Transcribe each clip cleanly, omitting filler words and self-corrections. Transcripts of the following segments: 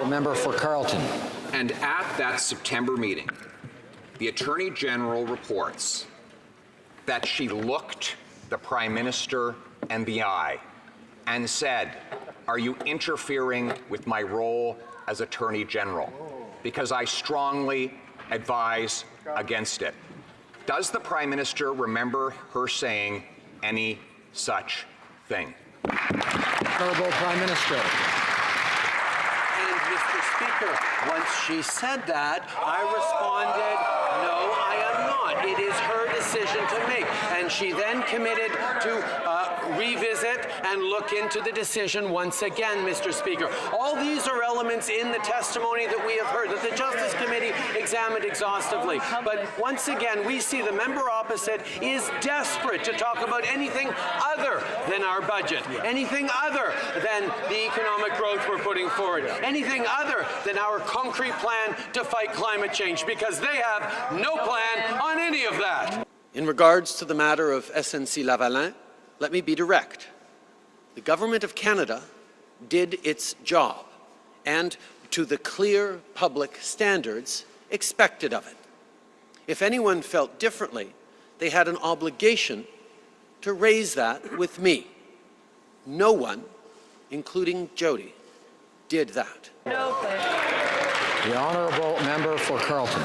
Member for Carleton. And at that September meeting, the Attorney General reports that she looked the Prime Minister in the eye and said, "Are you interfering with my role as Attorney General? Because I strongly advise against it." Does the Prime Minister remember her saying any such thing? Honourable Prime Minister. And Mr. Speaker, once she said that, I responded, no, I am not. It is her decision to make. And she then committed to revisit and look into the decision once again, Mr. Speaker. All these are elements in the testimony that we have heard, that the Justice Committee examined exhaustively. But once again, we see the member opposite is desperate to talk about anything other than our budget, anything other than the economic growth we're putting forward, anything other than our concrete plan to fight climate change, because they have no plan on any of that. In regards to the matter of SNC-Lavalin, let me be direct. The Government of Canada did its job, and to the clear public standards expected of it. If anyone felt differently, they had an obligation to raise that with me. No one, including Jody, did that. No, The Honourable Member for Carleton.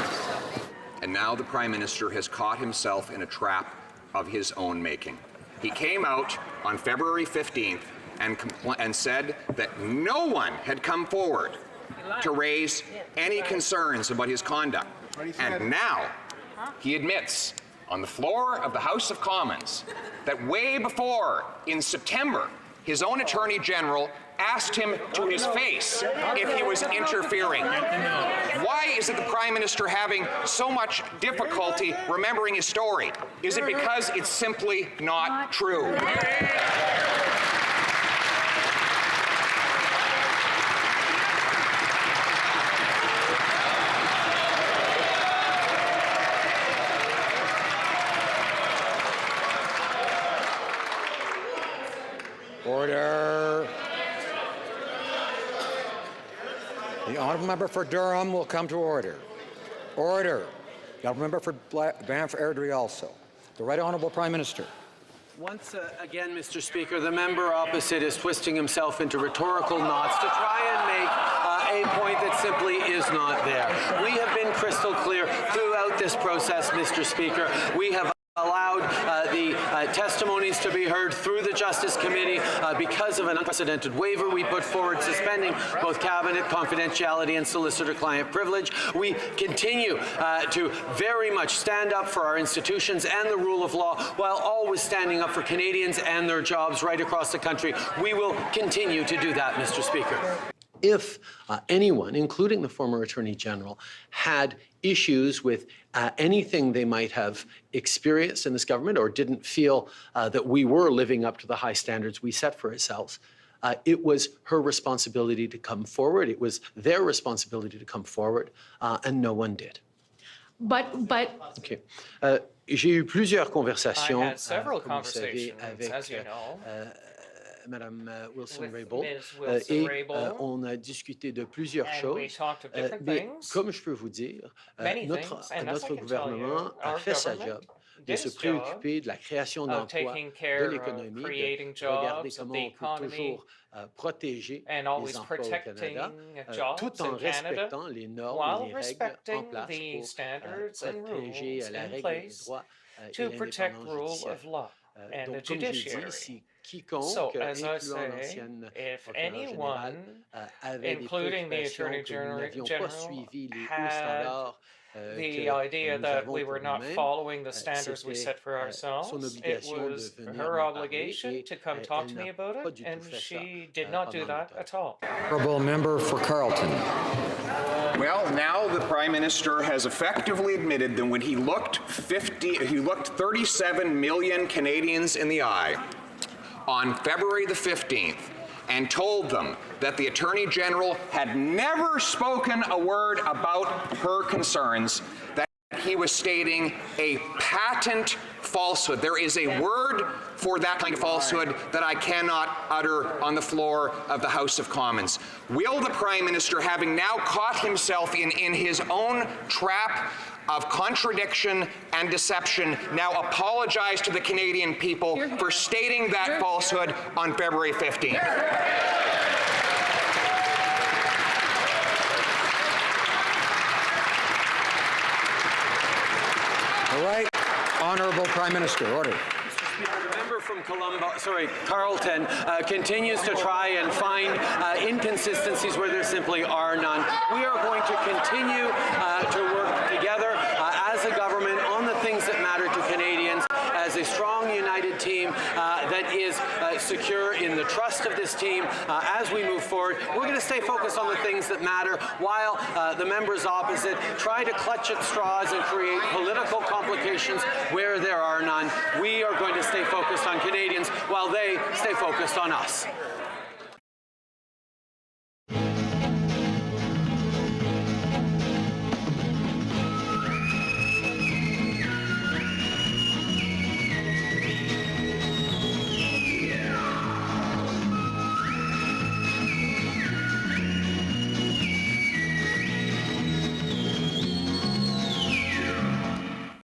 And now the Prime Minister has caught himself in a trap of his own making. He came out on February 15th and said that no one had come forward to raise any concerns about his conduct. And now he admits on the floor of the House of Commons that way before, in September, his own Attorney General asked him to his face if he was interfering. Why is it the Prime Minister having so much difficulty remembering his story? Is it because it's simply not true? Order. The Honourable Member for Durham will come to order. Order. The Honourable Member for Banff Airdrie also. The Right Honourable Prime Minister. Once again, Mr. Speaker, the member opposite is twisting himself into rhetorical knots to try and make a point that simply is not there. We have been crystal clear throughout this process, Mr. Speaker. We have allowed the testimonies to be heard through the Justice Committee because of an unprecedented waiver we put forward, suspending both cabinet confidentiality and solicitor-client privilege. We continue to very much stand up for our institutions and the rule of law, while always standing up for Canadians and their jobs right across the country. We will continue to do that, Mr. Speaker. If anyone, including the former Attorney General, had issues with anything they might have experienced in this government or didn't feel that we were living up to the high standards we set for ourselves, it was her responsibility to come forward. It was their responsibility to come forward, and no one did. But Okay. J'ai eu plusieurs conversations, I had several comme vous savez, conversations, avec as you know, Madame Wilson-Raybould, Ms. Wilson-Raybould, on a discuté de plusieurs and we choses. talked of different Mais things, comme je peux vous dire, many things, and as I notre can tell you, gouvernement a our fait sa government job de did se its job préoccuper de la création of d'emplois, taking de care of l'économie, creating de regarder jobs, of comment the on peut economy, toujours protéger and les always emplois au protecting Canada, jobs tout en in Canada, respectant les normes while et les règles en respecting place the pour standards and protéger rules la in règle des place droits et to protect l'indépendance rule judiciaire. of law and the Donc, comme j'ai dit, judiciary. si quiconque, So, as I incluant say, l'ancienne if procureure générale, anyone, avait des including the préoccupations Attorney que nous n'avions pas General, suivi les hauts had standards the que idea nous that avons we were pour not nous-mêmes, following the standards we c'était set for ourselves. son It obligation de was venir her m'en parler obligation et to come talk to elle me n'a about pas it, du tout and fait ça she did not do pendant that le at all. Honourable Member for Carleton. Well, now the Prime Minister has effectively admitted that when he looked 37 million Canadians in the eye on February the 15th and told them that the Attorney General had never spoken a word about her concerns, that he was stating a patent falsehood. There is a word for that kind of falsehood that I cannot utter on the floor of the House of Commons. Will the Prime Minister, having now caught himself in his own trap of contradiction and deception, now apologize to the Canadian people for stating that falsehood on February 15th? All right. Honourable Prime Minister, order. The member from Carleton continues to try and find inconsistencies where there simply are none. We are going to continue to work together as a government on the things that matter to Canadians, as a strong, united team that is secure in the trust of this team as we move forward. We're going to stay focused on the things that matter while the members opposite try to clutch at straws and create political complications where there are none. We are going to stay focused on Canadians while they stay focused on us.